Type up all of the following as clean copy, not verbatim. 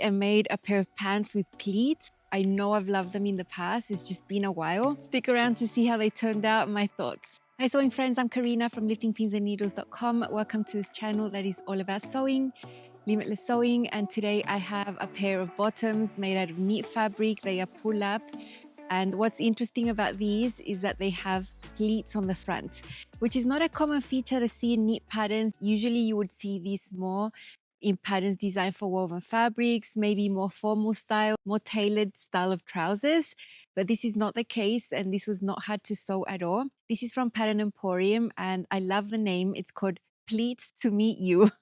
I made a pair of pants with pleats. I know I've loved them in the past, it's just been a while. Stick around to see how they turned out and my thoughts. Hi sewing friends, I'm Karina from liftingpinsandneedles.com. Welcome to this channel that is all about sewing, limitless sewing, and today I have a pair of bottoms made out of knit fabric. They are pull-up, and what's interesting about these is that they have pleats on the front, which is not a common feature to see in knit patterns. Usually you would see these more in patterns designed for woven fabrics, maybe more formal style, more tailored style of trousers. But this is not the case, and this was not hard to sew at all. This is from Pattern Emporium, and I love the name. It's called Pleats to Meet You.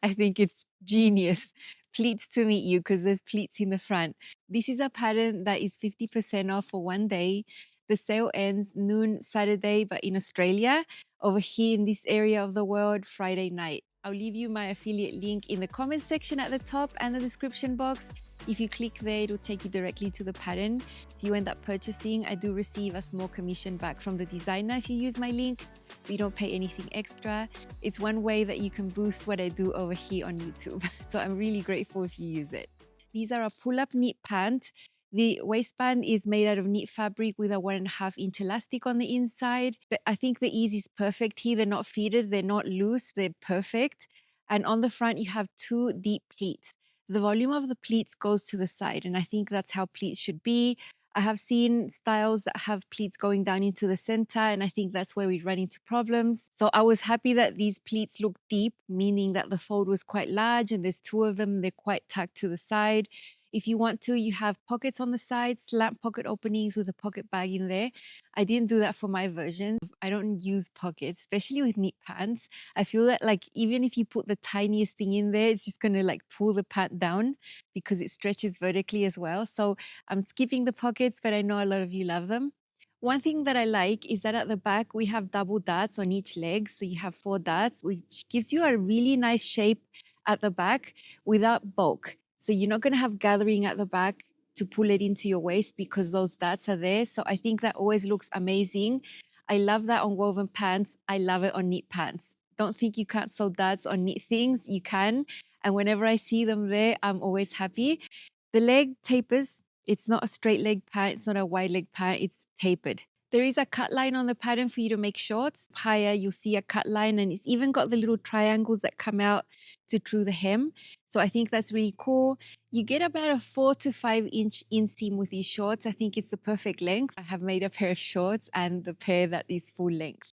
I think it's genius. Pleats to meet you, because there's pleats in the front. This is a pattern that is 50% off for one day. The sale ends noon Saturday, but in Australia. Over here in this area of the world, Friday night. I'll leave you my affiliate link in the comment section at the top and the description box. If you click there, it'll take you directly to the pattern. If you end up purchasing, I do receive a small commission back from the designer if you use my link. You don't pay anything extra. It's one way that you can boost what I do over here on YouTube. So I'm really grateful if you use it. These are a pull-up knit pant. The waistband is made out of knit fabric with a 1.5 inch elastic on the inside. I think the ease is perfect here. They're not fitted, they're not loose, they're perfect. And on the front, you have two deep pleats. The volume of the pleats goes to the side, and I think that's how pleats should be. I have seen styles that have pleats going down into the center, and I think that's where we run into problems. So I was happy that these pleats look deep, meaning that the fold was quite large, and there's two of them, they're quite tucked to the side. If you want to, you have pockets on the side, slant pocket openings with a pocket bag in there. I didn't do that for my version. I don't use pockets, especially with knit pants. I feel that like even if you put the tiniest thing in there, it's just gonna like pull the pant down because it stretches vertically as well. So I'm skipping the pockets, but I know a lot of you love them. One thing that I like is that at the back, we have double darts on each leg. So you have 4 darts, which gives you a really nice shape at the back without bulk. So you're not going to have gathering at the back to pull it into your waist because those darts are there. So I think that always looks amazing. I love that on woven pants. I love it on knit pants. Don't think you can't sew darts on knit things. You can. And whenever I see them there, I'm always happy. The leg tapers. It's not a straight leg pant. It's not a wide leg pant. It's tapered. There is a cut line on the pattern for you to make shorts. Higher, you'll see a cut line, and it's even got the little triangles that come out to through the hem. So I think that's really cool. You get about a 4 to 5 inch inseam with these shorts. I think it's the perfect length. I have made a pair of shorts and the pair that is full length.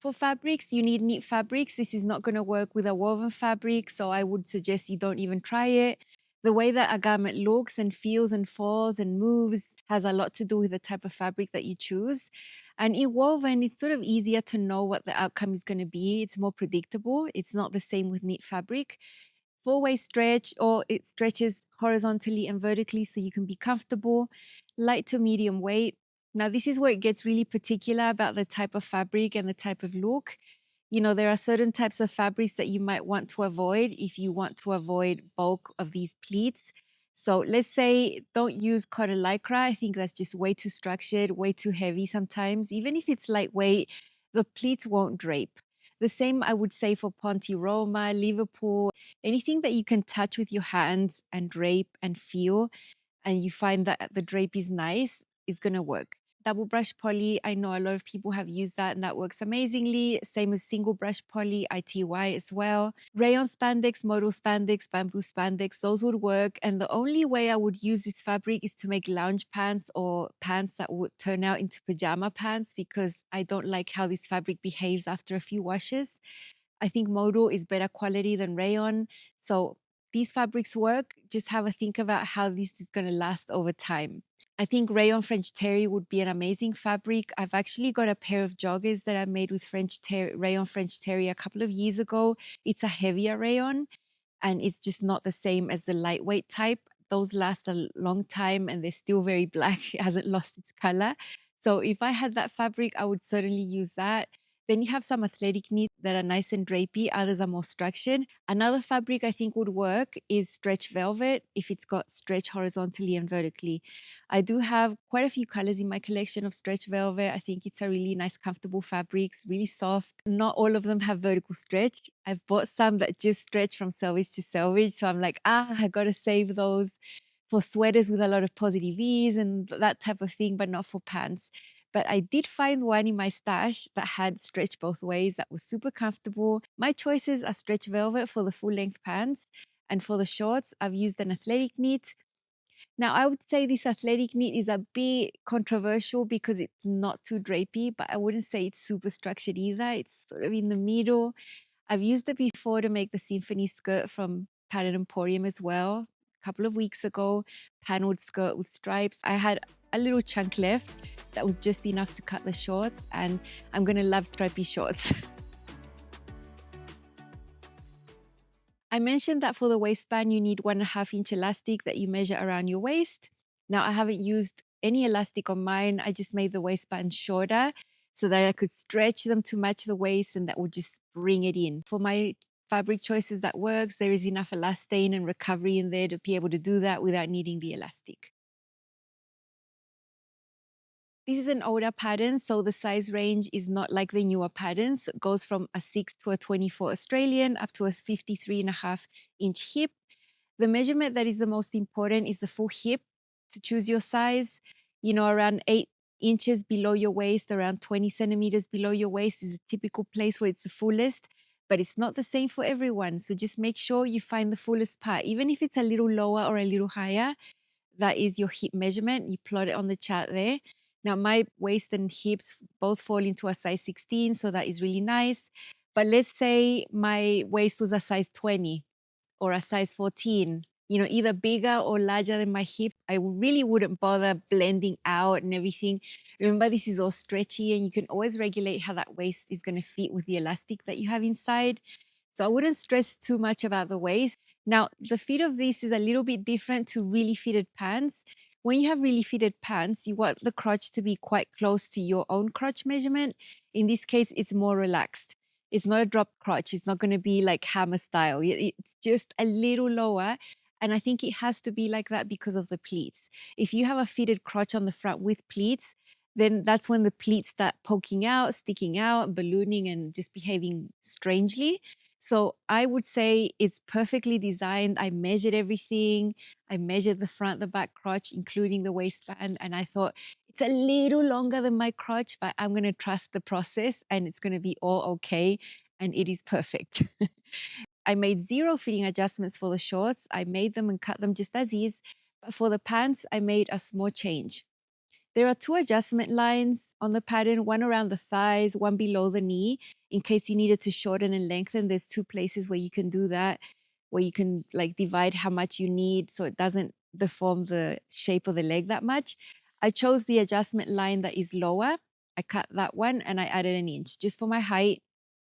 For fabrics, you need knit fabrics. This is not going to work with a woven fabric, so I would suggest you don't even try it. The way that a garment looks and feels and falls and moves has a lot to do with the type of fabric that you choose. And in woven, it's sort of easier to know what the outcome is going to be. It's more predictable. It's not the same with knit fabric. Full-waist stretch, or it stretches horizontally and vertically so you can be comfortable. Light to medium weight. Now, this is where it gets really particular about the type of fabric and the type of look. You know, there are certain types of fabrics that you might want to avoid if you want to avoid bulk of these pleats. So let's say don't use cotton lycra. I think that's just way too structured, way too heavy sometimes. Even if it's lightweight, the pleats won't drape. The same I would say for Ponte Roma, Liverpool, anything that you can touch with your hands and drape and feel, and you find that the drape is nice, is going to work. Double brush poly, I know a lot of people have used that and that works amazingly. Same as single brush poly, ITY as well. Rayon spandex, modal spandex, bamboo spandex, those would work. And the only way I would use this fabric is to make lounge pants or pants that would turn out into pajama pants, because I don't like how this fabric behaves after a few washes. I think modal is better quality than rayon. So these fabrics work. Just have a think about how this is going to last over time. I think rayon French terry would be an amazing fabric. I've actually got a pair of joggers that I made with rayon French terry a couple of years ago. It's a heavier rayon, and it's just not the same as the lightweight type. Those last a long time and they're still very black. It hasn't lost its color. So if I had that fabric, I would certainly use that. Then you have some athletic knits that are nice and drapey, others are more structured. Another fabric I think would work is stretch velvet if it's got stretch horizontally and vertically. I do have quite a few colors in my collection of stretch velvet. I think it's a really nice, comfortable fabric, it's really soft. Not all of them have vertical stretch. I've bought some that just stretch from selvage to selvage. So I'm like, I gotta save those for sweaters with a lot of positive ease and that type of thing, but not for pants. But I did find one in my stash that had stretch both ways that was super comfortable. My choices are stretch velvet for the full length pants. And for the shorts, I've used an athletic knit. Now, I would say this athletic knit is a bit controversial because it's not too drapey, but I wouldn't say it's super structured either. It's sort of in the middle. I've used it before to make the symphony skirt from Pattern Emporium as well. A couple of weeks ago, paneled skirt with stripes. I had a little chunk left that was just enough to cut the shorts, and I'm gonna love stripy shorts. I mentioned that for the waistband, you need 1.5 inch elastic that you measure around your waist. Now, I haven't used any elastic on mine. I just made the waistband shorter so that I could stretch them to match the waist and that would just bring it in. For my fabric choices that works, there is enough elastane and recovery in there to be able to do that without needing the elastic. This is an older pattern, so the size range is not like the newer patterns. It goes from a 6 to a 24 Australian up to a 53.5 inch hip. The measurement that is the most important is the full hip to choose your size. You know, around 8 inches below your waist, around 20 centimeters below your waist is a typical place where it's the fullest, but it's not the same for everyone. So just make sure you find the fullest part, even if it's a little lower or a little higher. That is your hip measurement. You plot it on the chart there. Now, my waist and hips both fall into a size 16, so that is really nice. But let's say my waist was a size 20 or a size 14, you know, either bigger or larger than my hip. I really wouldn't bother blending out and everything. Remember, this is all stretchy and you can always regulate how that waist is going to fit with the elastic that you have inside. So I wouldn't stress too much about the waist. Now, the fit of this is a little bit different to really fitted pants. When you have really fitted pants, you want the crotch to be quite close to your own crotch measurement. In this case, it's more relaxed. It's not a drop crotch. It's not going to be like hammer style. It's just a little lower. And I think it has to be like that because of the pleats. If you have a fitted crotch on the front with pleats, then that's when the pleats start poking out, sticking out, ballooning, and just behaving strangely. So I would say it's perfectly designed. I measured everything. I measured the front, the back crotch, including the waistband. And I thought it's a little longer than my crotch, but I'm going to trust the process and it's going to be all okay. And it is perfect. I made 0 fitting adjustments for the shorts. I made them and cut them just as is. But for the pants, I made a small change. There are 2 adjustment lines on the pattern, one around the thighs, one below the knee. In case you needed to shorten and lengthen, there's 2 places where you can do that, where you can like divide how much you need so it doesn't deform the shape of the leg that much. I chose the adjustment line that is lower. I cut that one and I added an inch just for my height,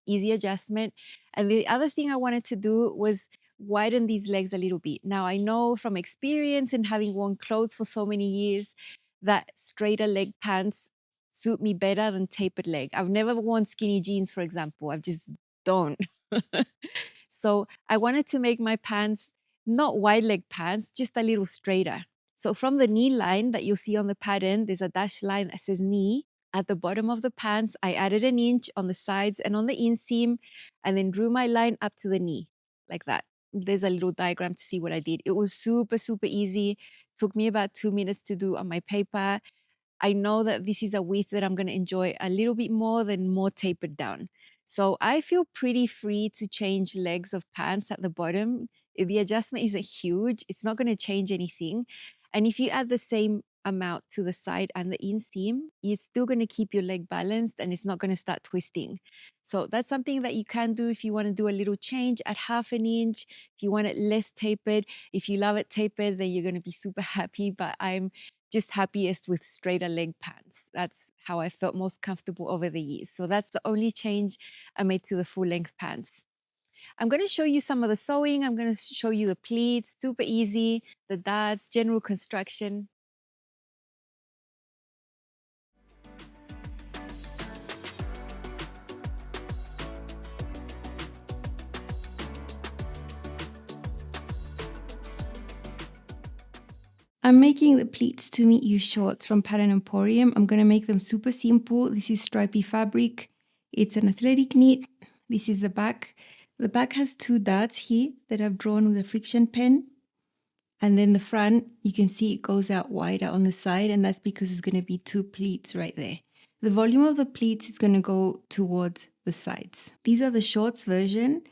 easy adjustment. And the other thing I wanted to do was widen these legs a little bit. Now, I know from experience and having worn clothes for so many years that straighter leg pants suit me better than tapered leg. I've never worn skinny jeans, for example. I just don't. So I wanted to make my pants not wide leg pants, just a little straighter. So from the knee line that you'll see on the pattern, there's a dashed line that says knee. At the bottom of the pants, I added an inch on the sides and on the inseam, and then drew my line up to the knee, like that. There's a little diagram to see what I did. It was super, super easy. Took me about 2 minutes to do on my paper. I know that this is a width that I'm going to enjoy a little bit more than more tapered down. So I feel pretty free to change legs of pants at the bottom. The adjustment isn't huge. It's not going to change anything. And if you add the same amount to the side and the inseam, you're still going to keep your leg balanced and it's not going to start twisting. So that's something that you can do if you want to do a little change at 1/2 inch. If you want it less tapered, if you love it tapered, then you're going to be super happy. But I'm just happiest with straighter leg pants. That's how I felt most comfortable over the years. So that's the only change I made to the full length pants. I'm going to show you some of the sewing. I'm going to show you the pleats, super easy, the darts, general construction. I'm making the pleats to meet you shorts from Pattern Emporium. I'm going to make them super simple. This is stripy fabric. It's an athletic knit. This is the back. The back has 2 dots here that I've drawn with a friction pen. And then the front, you can see it goes out wider on the side, and that's because it's going to be 2 pleats right there. The volume of the pleats is going to go towards the sides. These are the shorts version.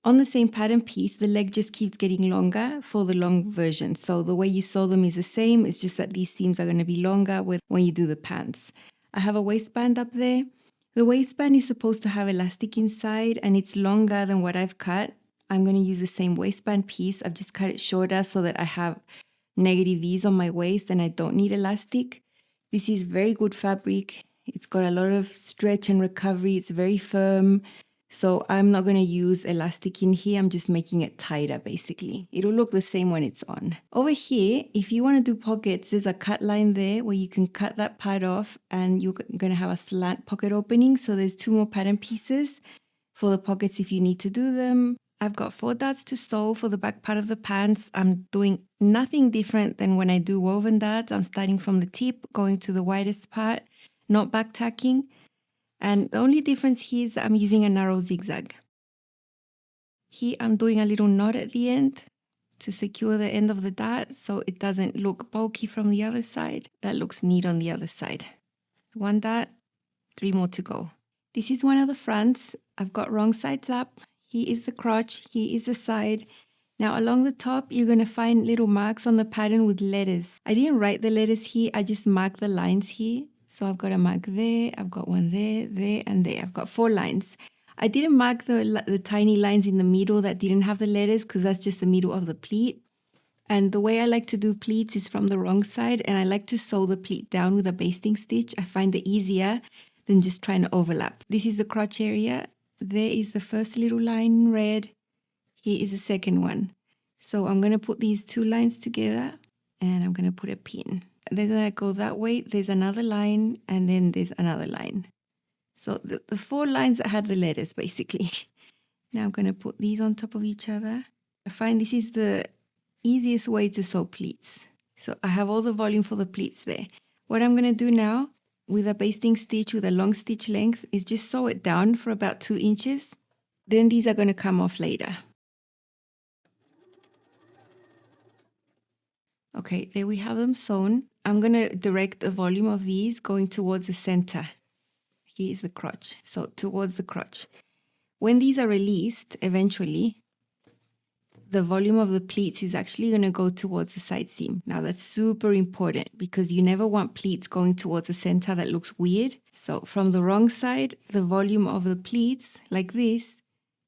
On the same pattern piece, the leg just keeps getting longer for the long version. So the way you sew them is the same. It's just that these seams are going to be longer when you do the pants. I have a waistband up there. The waistband is supposed to have elastic inside, and it's longer than what I've cut. I'm going to use the same waistband piece. I've just cut it shorter so that I have negative V's on my waist and I don't need elastic. This is very good fabric. It's got a lot of stretch and recovery. It's very firm. So I'm not going to use elastic in here. I'm just making it tighter basically. It'll look the same when it's on. Over here, if you want to do pockets, there's a cut line there where you can cut that part off and you're going to have a slant pocket opening. So there's 2 more pattern pieces for the pockets if you need to do them. I've got 4 darts to sew for the back part of the pants. I'm doing nothing different than when I do woven darts. I'm starting from the tip, going to the widest part, not back tacking. And the only difference here is that I'm using a narrow zigzag. Here I'm doing a little knot at the end to secure the end of the dart so it doesn't look bulky from the other side. That looks neat on the other side. 1 dart, 3 more to go. This is one of the fronts. I've got wrong sides up. Here is the crotch, here is the side. Now along the top, you're going to find little marks on the pattern with letters. I didn't write the letters here, I just marked the lines here. So I've got a mark there, I've got one there, there, and there. I've got 4 lines. I didn't mark the tiny lines in the middle that didn't have the letters because that's just the middle of the pleat. And the way I like to do pleats is from the wrong side, and I like to sew the pleat down with a basting stitch. I find it easier than just trying to overlap. This is the crotch area. There is the first little line in red. Here is the second one. So I'm going to put these 2 lines together and I'm going to put a pin. Then I go that way, there's another line, and then there's another line. So the 4 lines that had the letters basically. Now I'm going to put these on top of each other. I find this is the easiest way to sew pleats. So I have all the volume for the pleats there. What I'm going to do now with a basting stitch with a long stitch length is just sew it down for about 2 inches. Then these are going to come off later. Okay, there we have them sewn. I'm going to direct the volume of these going towards the center. Here is the crotch, so towards the crotch. When these are released, eventually, the volume of the pleats is actually going to go towards the side seam. Now that's super important because you never want pleats going towards the center. That looks weird. So from the wrong side, the volume of the pleats, like this,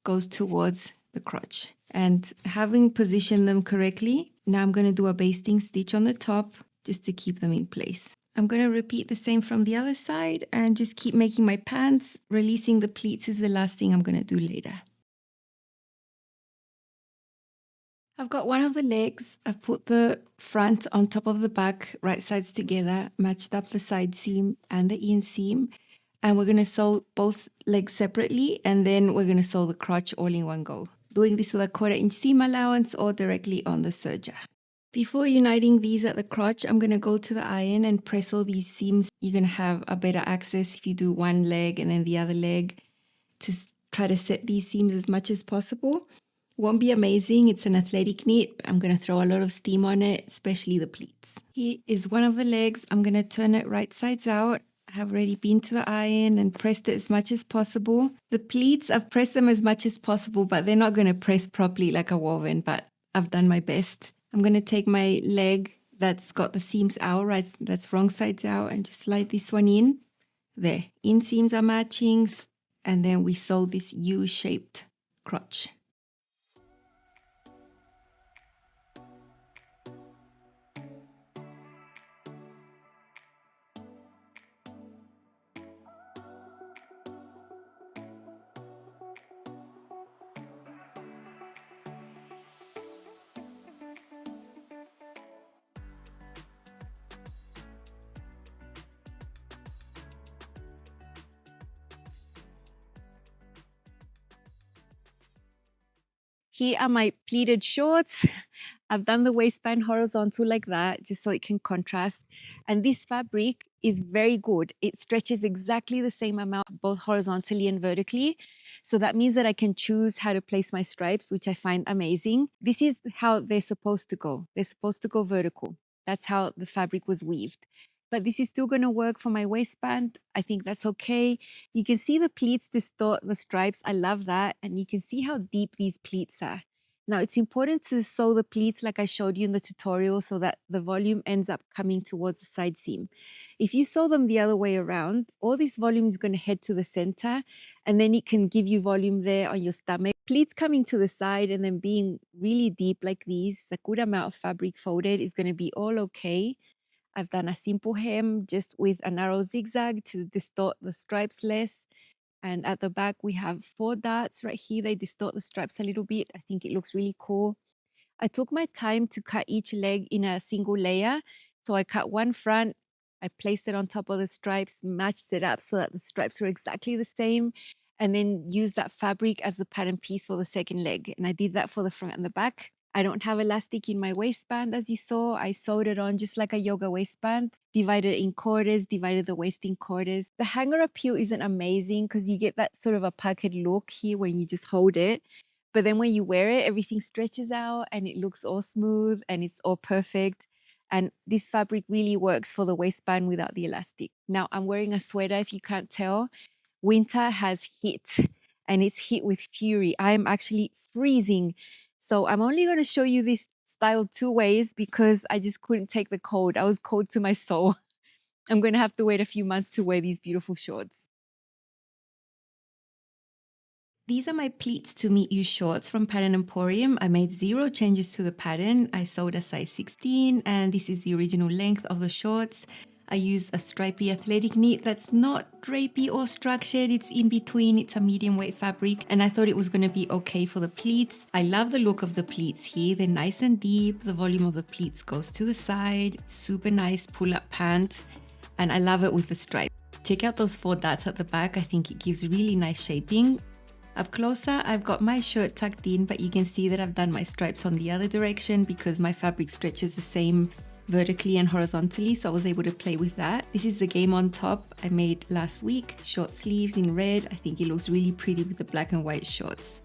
goes towards the crotch. And having positioned them correctly, now I'm going to do a basting stitch on the top just to keep them in place. I'm going to repeat the same from the other side and just keep making my pants. Releasing the pleats is the last thing I'm going to do later. I've got one of the legs. I've put the front on top of the back, right sides together, matched up the side seam and the inseam. And we're going to sew both legs separately, and then we're going to sew the crotch all in one go. Doing this with a 1/4 inch seam allowance or directly on the serger. Before uniting these at the crotch, I'm going to go to the iron and press all these seams. You're going to have a better access if you do one leg and then the other leg to try to set these seams as much as possible. Won't be amazing. It's an athletic knit. I'm going to throw a lot of steam on it, especially the pleats. Here is one of the legs. I'm going to turn it right sides out. I have already been to the iron and pressed it as much as possible. The pleats, I've pressed them as much as possible, but they're not going to press properly like a woven, but I've done my best. I'm going to take my leg that's got the seams out, right, that's wrong sides out, and just slide this one in. There, inseams are matching, and then we sew this U-shaped crotch. Here are my pleated shorts. I've done the waistband horizontal like that, just so it can contrast. And this fabric is very good. It stretches exactly the same amount, both horizontally and vertically. So that means that I can choose how to place my stripes, which I find amazing. This is how they're supposed to go. They're supposed to go vertical. That's how the fabric was weaved. But this is still going to work for my waistband. I think that's okay. You can see the pleats distort the stripes. I love that. And you can see how deep these pleats are. Now, it's important to sew the pleats like I showed you in the tutorial so that the volume ends up coming towards the side seam. If you sew them the other way around, all this volume is going to head to the center, and then it can give you volume there on your stomach. Pleats coming to the side and then being really deep like these, a good amount of fabric folded is going to be all okay. I've done a simple hem just with a narrow zigzag to distort the stripes less. And at the back, we have 4 dots right here. They distort the stripes a little bit. I think it looks really cool. I took my time to cut each leg in a single layer. So I cut one front, I placed it on top of the stripes, matched it up so that the stripes were exactly the same, and then used that fabric as the pattern piece for the second leg. And I did that for the front and the back. I don't have elastic in my waistband, as you saw. I sewed it on just like a yoga waistband, divided in quarters, divided the waist in quarters. The hanger appeal isn't amazing because you get that sort of a puckered look here when you just hold it. But then when you wear it, everything stretches out and it looks all smooth and it's all perfect. And this fabric really works for the waistband without the elastic. Now I'm wearing a sweater, if you can't tell. Winter has hit and it's hit with fury. I am actually freezing. So I'm only going to show you this style 2 ways because I just couldn't take the cold. I was cold to my soul. I'm going to have to wait a few months to wear these beautiful shorts. These are my pleats to meet you shorts from Pattern Emporium. I made 0 changes to the pattern. I sewed a size 16 and this is the original length of the shorts. I used a stripy athletic knit that's not drapey or structured. It's in between. It's a medium weight fabric and I thought it was going to be okay for the pleats. I love the look of the pleats here. They're nice and deep. The volume of the pleats goes to the side. Super nice pull-up pant and I love it with the stripe. Check out those 4 dots at the back. I think it gives really nice shaping. Up closer, I've got my shirt tucked in, but you can see that I've done my stripes on the other direction because my fabric stretches the same vertically and horizontally, so I was able to play with that. This is the game on top I made last week, short sleeves in red. I think it looks really pretty with the black and white shorts.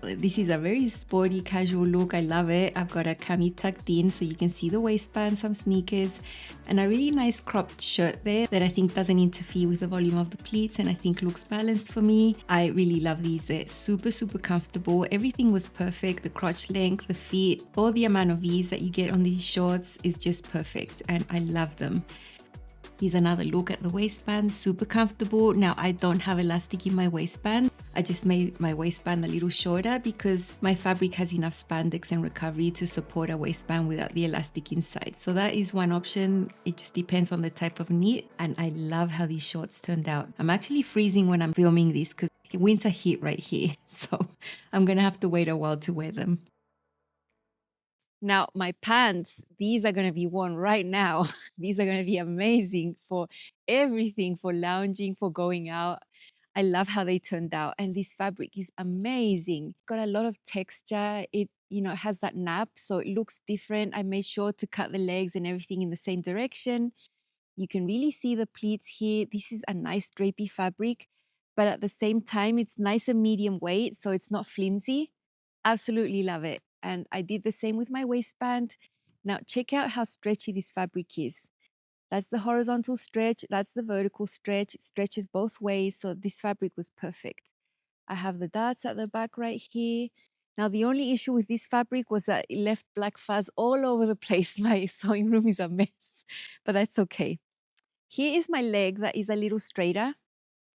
This is a very sporty, casual look. I love it. I've got a cami tucked in so you can see the waistband, some sneakers, and a really nice cropped shirt there that I think doesn't interfere with the volume of the pleats and I think looks balanced for me. I really love these. They're super, super comfortable. Everything was perfect. The crotch length, the fit, all the amount of ease that you get on these shorts is just perfect and I love them. Here's another look at the waistband, super comfortable. Now I don't have elastic in my waistband. I just made my waistband a little shorter because my fabric has enough spandex and recovery to support a waistband without the elastic inside. So that is one option. It just depends on the type of knit and I love how these shorts turned out. I'm actually freezing when I'm filming this because winter hit right here. So I'm gonna have to wait a while to wear them. Now, my pants, these are going to be worn right now. These are going to be amazing for everything, for lounging, for going out. I love how they turned out. And this fabric is amazing. Got a lot of texture. It, has that nap, so it looks different. I made sure to cut the legs and everything in the same direction. You can really see the pleats here. This is a nice drapey fabric, but at the same time, it's nice and medium weight, so it's not flimsy. Absolutely love it. And I did the same with my waistband. Now check out how stretchy this fabric is. That's the horizontal stretch, that's the vertical stretch. It stretches both ways, so this fabric was perfect. I have the darts at the back right here. Now the only issue with this fabric was that it left black fuzz all over the place. My sewing room is a mess, but that's okay. Here is my leg that is a little straighter.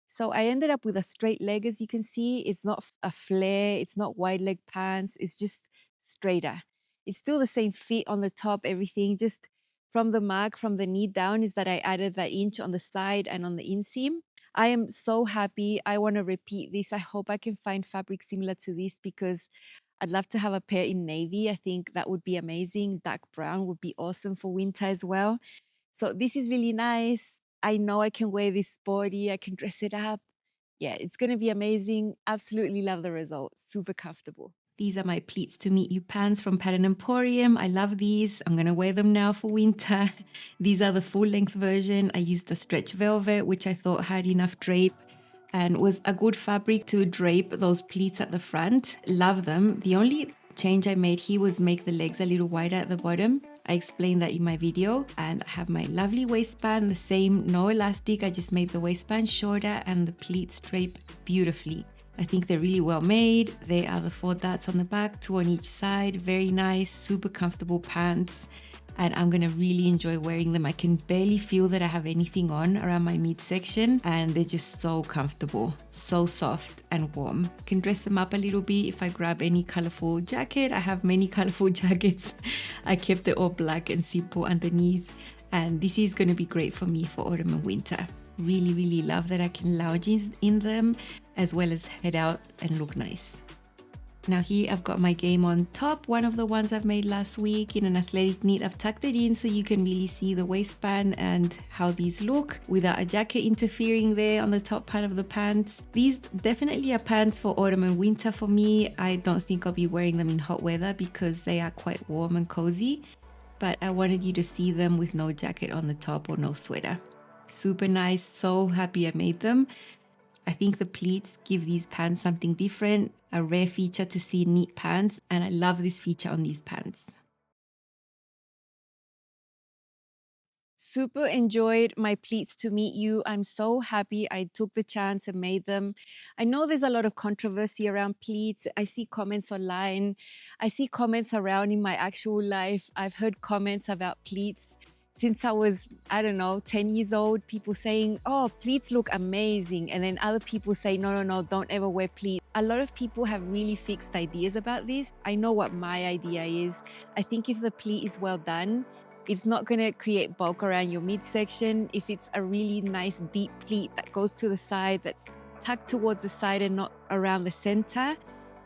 So I ended up with a straight leg, as you can see. It's not a flare, it's not wide leg pants, it's just straighter. It's still the same fit on the top, everything. Just from the mark, from the knee down, is that I added that inch on the side and on the inseam. I am so happy. I want to repeat this. I hope I can find fabric similar to this because I'd love to have a pair in navy. I think that would be amazing. Dark brown would be awesome for winter as well. So this is really nice. I know I can wear this sporty. I can dress it up. Yeah, it's going to be amazing. Absolutely love the result. Super comfortable. These are my pleats to meet you pants from Pattern Emporium. I love these. I'm going to wear them now for winter. These are the full length version. I used the stretch velvet, which I thought had enough drape and was a good fabric to drape those pleats at the front. Love them. The only change I made here was make the legs a little wider at the bottom. I explained that in my video. And I have my lovely waistband, the same, no elastic. I just made the waistband shorter and the pleats drape beautifully. I think they're really well made. They are the 4 dots on the back, 2 on each side. Very nice, super comfortable pants. And I'm gonna really enjoy wearing them. I can barely feel that I have anything on around my midsection, and they're just so comfortable, so soft and warm. Can dress them up a little bit if I grab any colorful jacket. I have many colorful jackets. I kept it all black and simple underneath. And this is gonna be great for me for autumn and winter. Really, really love that I can lounge in them as well as head out and look nice. Now here I've got my Game On top, one of the ones I've made last week in an athletic knit. I've tucked it in so you can really see the waistband and how these look without a jacket interfering there on the top part of the pants. These definitely are pants for autumn and winter for me. I don't think I'll be wearing them in hot weather because they are quite warm and cozy, but I wanted you to see them with no jacket on the top or no sweater. Super nice, so happy I made them. I think the pleats give these pants something different, a rare feature to see in knit pants, and I love this feature on these pants. Super enjoyed my pleats to meet you. I'm so happy I took the chance and made them. I know there's a lot of controversy around pleats. I see comments online. I see comments around in my actual life. I've heard comments about pleats since I was, I don't know, 10 years old. People saying, oh, pleats look amazing. And then other people say, no, no, no, don't ever wear pleats. A lot of people have really fixed ideas about this. I know what my idea is. I think if the pleat is well done, it's not going to create bulk around your midsection. If it's a really nice deep pleat that goes to the side, that's tucked towards the side and not around the center,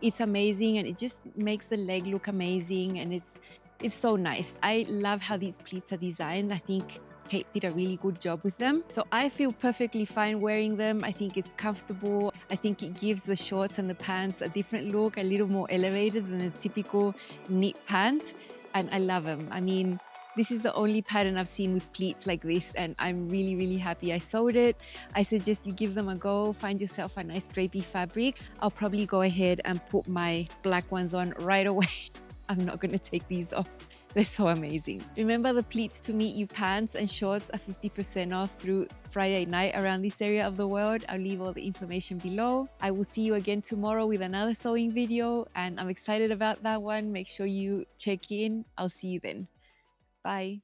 it's amazing, and it just makes the leg look amazing, and it's so nice. I love how these pleats are designed. I think Kate did a really good job with them. So I feel perfectly fine wearing them. I think it's comfortable. I think it gives the shorts and the pants a different look, a little more elevated than a typical knit pant. And I love them. I mean, this is the only pattern I've seen with pleats like this, and I'm really, really happy I sewed it. I suggest you give them a go, find yourself a nice drapey fabric. I'll probably go ahead and put my black ones on right away. I'm not going to take these off. They're so amazing. Remember, the pleats to meet you pants and shorts are 50% off through Friday night around this area of the world. I'll leave all the information below. I will see you again tomorrow with another sewing video, and I'm excited about that one. Make sure you check in. I'll see you then. Bye.